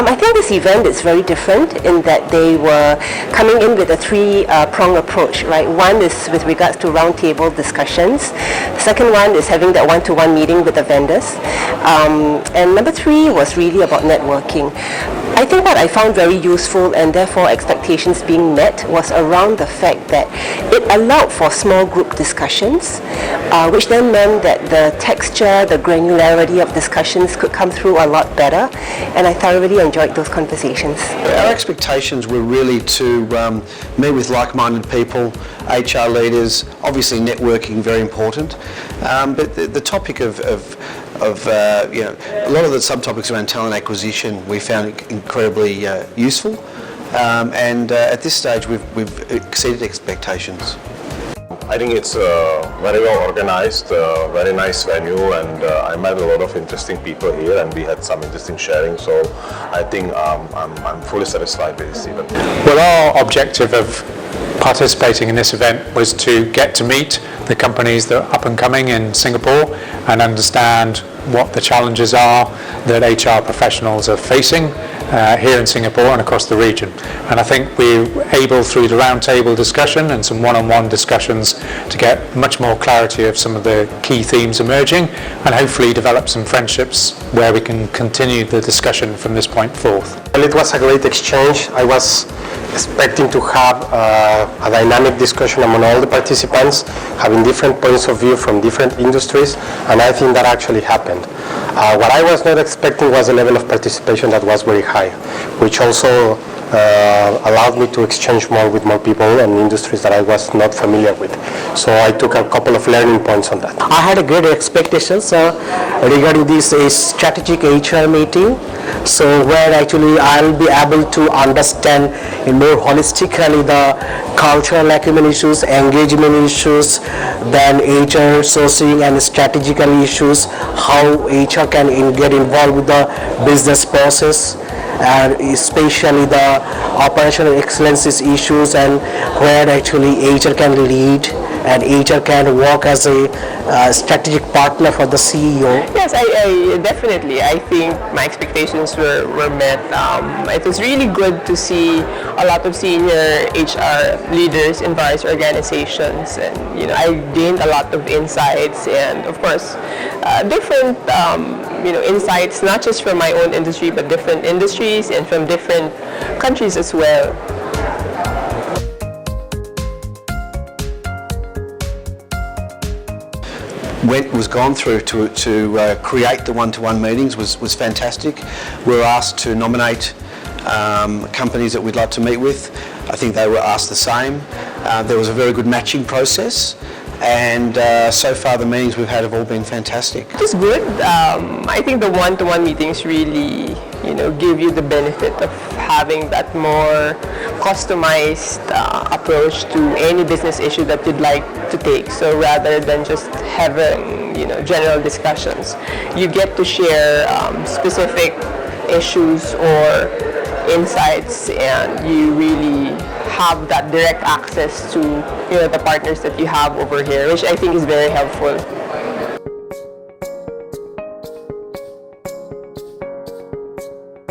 I think this event is very different in that they were coming in with a three-prong approach, right? One is with regards to roundtable discussions. The second one is having that one-to-one meeting with the vendors. And number three was really about networking. I think what I found very useful and therefore expectations being met was around the fact that it allowed for small group discussions, which then meant that the texture, the granularity of discussions could come through a lot better, and I thoroughly enjoyed those conversations. Our expectations were really to meet with like-minded people, HR leaders, obviously networking very important, but the topic of a lot of the subtopics around talent acquisition we found incredibly useful, and at this stage we've exceeded expectations. I think it's very well organized, very nice venue, and I met a lot of interesting people here, and we had some interesting sharing. So I think I'm fully satisfied with this event. Well, our objective of participating in this event was to get to meet the companies that are up and coming in Singapore and understand what the challenges are that HR professionals are facing here in Singapore and across the region. And I think we were able, through the roundtable discussion and some one-on-one discussions, to get much more clarity of some of the key themes emerging and hopefully develop some friendships where we can continue the discussion from this point forth. Well, it was a great exchange. I was expecting to have a dynamic discussion among all the participants, having different points of view from different industries, and I think that actually happened. What I was not expecting was a level of participation that was very high, which also allowed me to exchange more with more people and industries that I was not familiar with. So I took a couple of learning points on that. I had a great expectations regarding this strategic HR meeting, so where actually I'll be able to understand in more holistically the cultural acumen issues, engagement issues, then HR sourcing and strategical issues, how HR can get involved with the business process, and especially the operational excellences issues, and where actually HR can lead and HR can work as a strategic partner for the CEO. Yes, I definitely. I think my expectations were met. It was really good to see a lot of senior HR leaders in various organizations, and I gained a lot of insights, and of course, different insights, not just from my own industry, but different industries and from different countries as well. What was gone through to create the one-to-one meetings was fantastic. We were asked to nominate companies that we'd like to meet with. I think they were asked the same. There was a very good matching process, and so far the meetings we've had have all been fantastic. It was good. I think the one-to-one meetings really give you the benefit of having that more customized approach to any business issue that you'd like to take. So rather than just having general discussions, you get to share specific issues or insights, and you really have that direct access to the partners that you have over here, which I think is very helpful.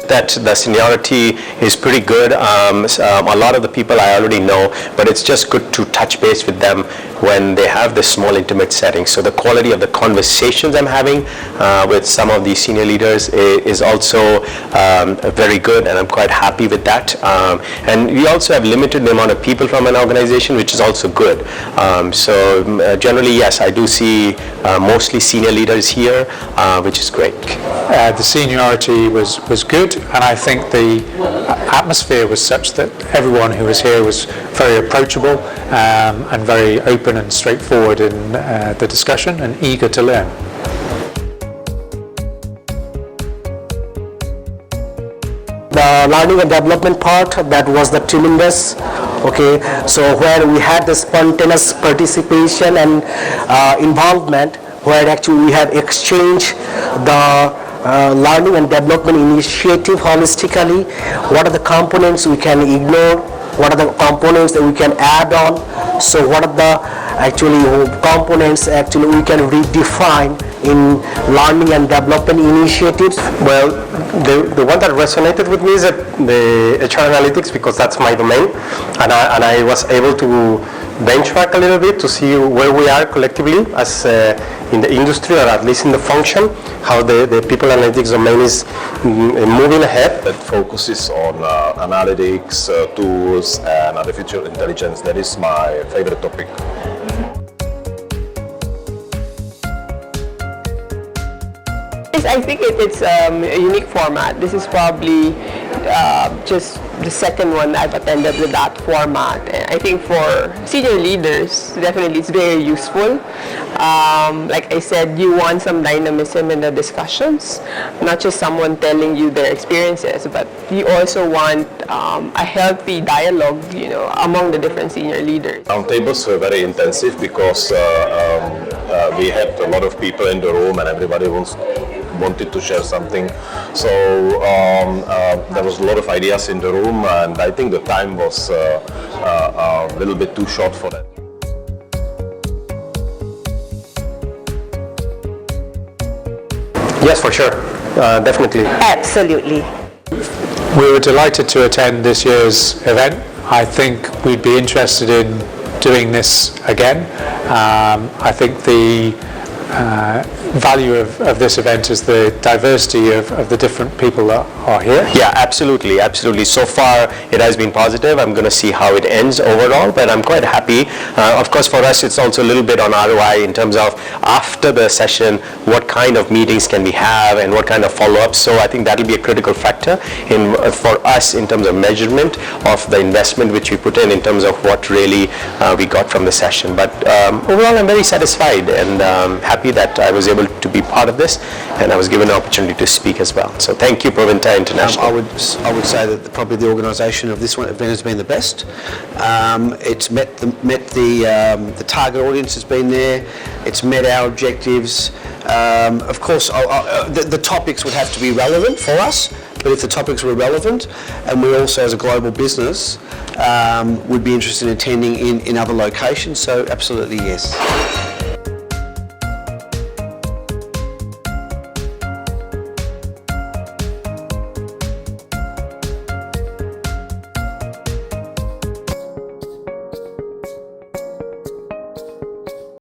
That the seniority is pretty good. A lot of the people I already know, but it's just good to touch base with them when they have this small intimate setting. So the quality of the conversations I'm having with some of these senior leaders is also very good, and I'm quite happy with that. And we also have limited the amount of people from an organization, which is also good. So generally, yes, I do see mostly senior leaders here, which is great. The seniority was good, and I think the atmosphere was such that everyone who was here was very approachable and very open and straightforward in the discussion and eager to learn. The learning and development part, that was the tremendous. Okay, so where we had the spontaneous participation and involvement, where actually we have exchanged the learning and development initiative holistically. What are the components we can ignore? What are the components that we can add on? So what are the actually components actually we can redefine in learning and development initiatives? Well, the one that resonated with me is the HR analytics, because that's my domain, and I was able to benchmark a little bit to see where we are collectively as in the industry, or at least in the function, how the people analytics domain is moving ahead. That focuses on analytics, tools, and artificial intelligence. That is my favorite topic. I think it's a unique format. This is probably just the second one I've attended with that format. I think for senior leaders, definitely it's very useful. Like I said, you want some dynamism in the discussions, not just someone telling you their experiences, but you also want a healthy dialogue, among the different senior leaders. Roundtables were very intensive because we had a lot of people in the room and everybody wanted to share something. So there was a lot of ideas in the room, and I think the time was a little bit too short for that. Yes, for sure, definitely. Absolutely. We were delighted to attend this year's event. I think we'd be interested in doing this again. I think the value of this event is the diversity of the different people that are here. Yeah, absolutely. So far, it has been positive. I'm going to see how it ends overall, but I'm quite happy. Of course, for us, it's also a little bit on ROI in terms of after the session, what kind of meetings can we have and what kind of follow-ups. So I think that will be a critical factor for us in terms of measurement of the investment which we put in terms of what really we got from the session. But overall, I'm very satisfied and happy that I was able to be part of this, and I was given an opportunity to speak as well. So thank you, Provinta International. I would say that probably the organisation of this event has been the best. It's met the target audience has been there. It's met our objectives. Of course, the topics would have to be relevant for us. But if the topics were relevant, and we also as a global business would be interested in attending in other locations, so absolutely yes.